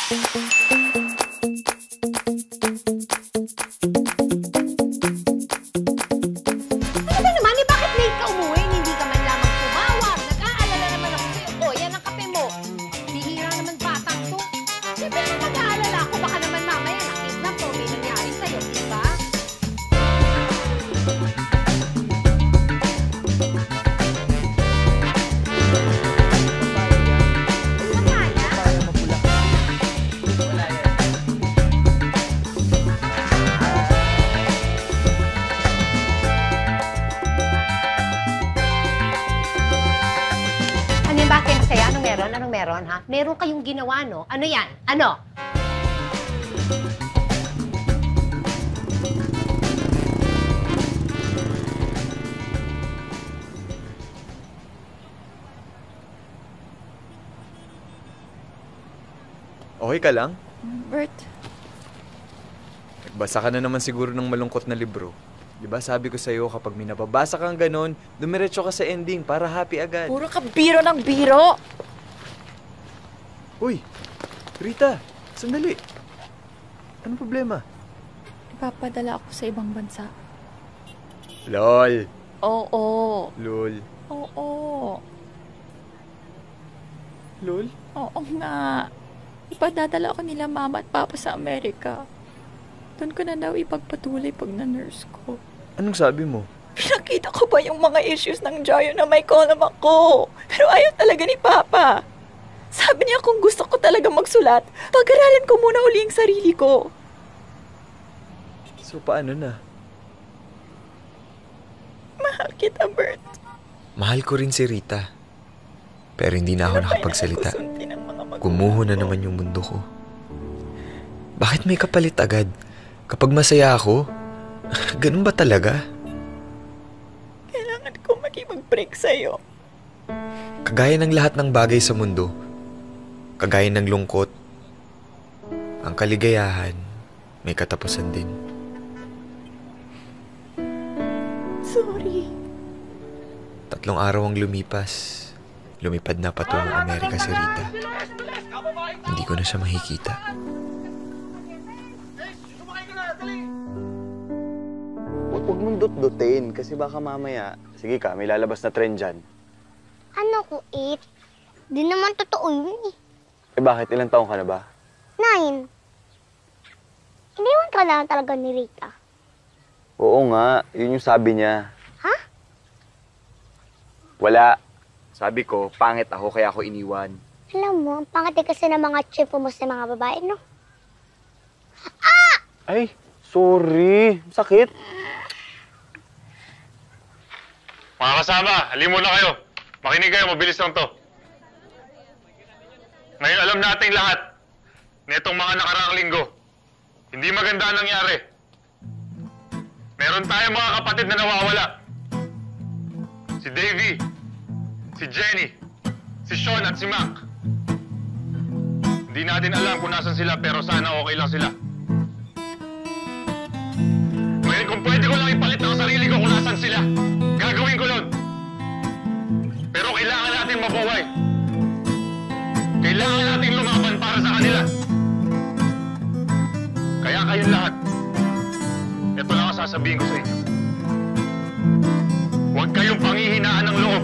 Ano naman? Eh, bakit late ka umuwi? Hindi ka man lamang tumawag. Nag-aalala naman ako sa'yo. O, yan ang kape mo. Bihira naman batang to. Siyempre na nag-aalala ako. Baka naman mamaya nakidnap o may nangyari sa'yo, di ba? Ano yan? Bakit masaya? Anong meron? Anong meron, ha? Meron kayong ginawa, no? Ano yan? Ano? Okay ka lang? Bert, Nagbasa ka na naman siguro ng malungkot na libro. Di ba sabi ko sa'yo, kapag may nababasa kang ganon, dumiretso ka sa ending para happy agad. puro ka biro ng biro. Uy, Rita, sandali. Anong problema? Ipapadala ako sa ibang bansa. LOL. Oo. LOL. Oo. LOL? Oo nga. Ipadadala ako nila mama at papa sa Amerika. Doon ko na daw ipagpatuloy pag na-nurse ko. Anong sabi mo? Pinakita ko ba yung mga issues ng Jayo na may column ako? Pero ayaw talaga ni Papa. Sabi niya kung gusto ko talaga magsulat, pag-aralin ko muna uli yung sarili ko. So, paano na? Mahal kita, Bert. Mahal ko rin si Rita. Pero hindi na ako nakapagsalita. Kusunti ng mga magulang Gumuho na ko. naman yung mundo ko. Bakit may kapalit agad? Kapag masaya ako, ganun ba talaga? Kailangan ko makipag-break sa'yo. Kagaya ng lahat ng bagay sa mundo, kagaya ng lungkot, ang kaligayahan may katapusan din. Sorry. 3 araw ang lumipas. Lumipad na patungong Amerika si Rita. Hindi ko na siya makikita. Huwag mong dut-dutin kasi baka mamaya, sige ka, may lalabas na trend dyan. Ano ko, 8? Di naman totoo yun eh. Eh bakit? Ilang taong ka na ba? 9. Iniwan ka na talaga ni Rita. Oo nga, yun yung sabi niya. Ha? Wala. Sabi ko, pangit ako kaya ako iniwan. Alam mo, ang pangati kasi ng mga chipo mo sa mga babae, no? Ay, sorry. Sakit. Mga kasama, halimo na kayo. Makinig kayo, mabilis lang to. Ngayon alam nating lahat na itong mga nakaraang linggo, hindi maganda ang nangyari. Meron tayong mga kapatid na nawawala. Si Davy, si Jenny, si Sean at si Mac. Hindi natin alam kung nasan sila pero sana okay lang sila. Ngayon kung pwede ko lang ipalit ang sarili ko kung nasan sila, gagawin ko nun. Pero kailangan natin mabuhay. Kailangan natin lumaban para sa kanila. Kaya kayong lahat, ito lang ang sasabihin ko sa inyo. Huwag kayong panghihinaan ng loob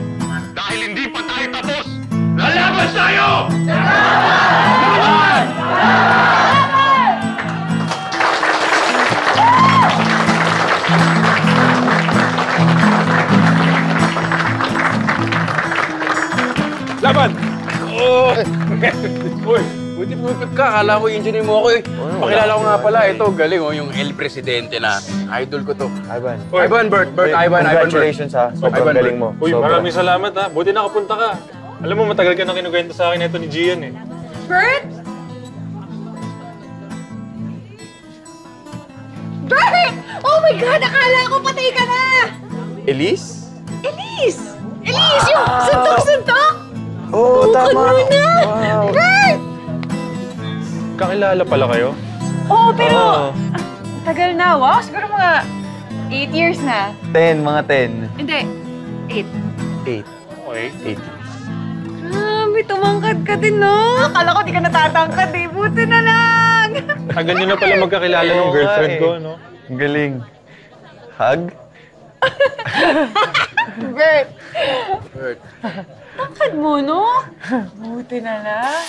dahil hindi pa tayo tapos. Lalaban tayo! Laban! Laban! Oh! Uy, buti pumipit ka. Akala ko engineer mo ako eh. Pakilala ko nga pala. Ito, galing oh. Yung El Presidente na. Idol ko to. Ivan. Ivan, Bert. Ivan, Congratulations ha. Sobrang galing mo. Uy, maraming salamat ha. Buti nakapunta ka. Alam mo, matagal ka nang kinukwento sa akin ito ni Gian eh. Bert? Bert! Oh my God! Akala ko patay ka na! Elise? Elise! Elise! Yung suntok-suntok! Oo, tama. Wow. Bert! Kakilala pala kayo? Oo, pero tagal na. Wow, siguro mga 8 years na. 10, mga 10. Hindi, 8. 8. Okay. 8 years. Grabe Grabe, tumangkad ka din, no? Akala ko di ka natatangkad eh. Buti na lang. Tagal nyo na pala magkakilala ng girlfriend ko, no? Ang galing. Hug? Bert, Bert. tangkad mo, no? Buti na lang.